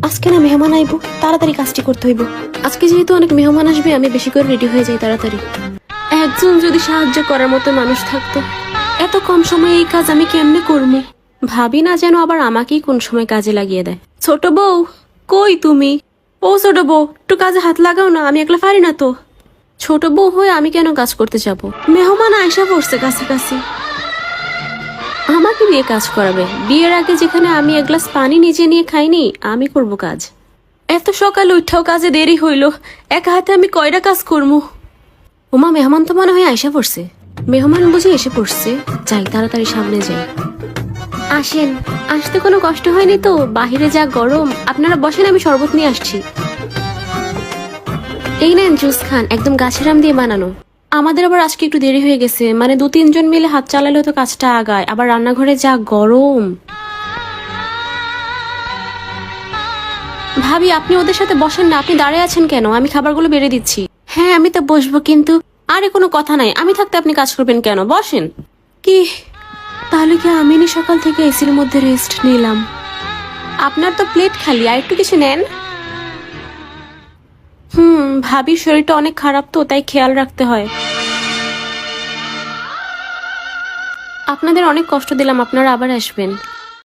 আজকে না মেহমান আইবো, তাড়াতাড়ি কাজটি করতে হইব। আজকে যেহেতু অনেক মেহমান আসবে, আমি বেশি করে রেডি হয়ে যাই তাড়াতাড়ি। একজন যদি সাহায্য করার মতো মানুষ থাকতো। এত কম সময়ে এই কাজ আমি কেমনে করবো? ভাবি না যেন আবার আমাকেই কোন সময় কাজে লাগিয়ে দেয়। ছোট বউ, কই তুমি? ও ছোট বউ, একটু কাজে হাত লাগাও না, আমি একলা পারি না তো। ছোট বউ হয়ে আমি কেন কাজ করতে যাব? মেহমান আয়সা পড়ছে কাছাকাছি, আমাকে দিয়ে কাজ করাবে? বিয়ের আগে যেখানে আমি এক গ্লাস পানি নিজে নিয়ে খাইনি, আমি করব কাজ। এত সকালে উঠাও কাজে দেরি হইল, এক হাতে আমি কয়টা কাজ করবো? ওমা, মেহমান তো মনে হয় আয়সা পড়ছে। মেহমান বুঝি এসে পড়ছে, যাই তাড়াতাড়ি সামনে যাই। আসেন, আসতে কোনো কষ্ট হয়নি তো? বাহিরে যা গরম, আপনারা বসেন, আমি শরবত নিয়ে আসছি। এই নেন জুস খান, একদম গাছের আম দিয়ে বানানো। আমাদের আবার আজকে একটু দেরি হয়ে গেছে, মানে 2-3 জন মিলে হাত চালালেও তো কাজটা আগায়, আবার রান্নাঘরে যা গরম। ভাবি, আপনি ওদের সাথে বসেন না, আপনি দাঁড়িয়ে আছেন কেন? আমি খাবারগুলো বেড়ে দিচ্ছি। হ্যাঁ, আমি তো বসবো, কিন্তু আরে কোনো কথা নাই, আমি থাকতে আপনি কাজ করবেন কেন? বসেন। কি, তাহলে কি আমি সকাল থেকে এসির মধ্যে রেস্ট নিলাম? আপনার তো প্লেট খালি, আর একটু কিছু নেন। ভাবির শরীরটা অনেক খারাপ তো, তাই খেয়াল রাখতে হয়। আপনাদের অনেক কষ্ট দিলাম, আপনারা আবার আসবেন।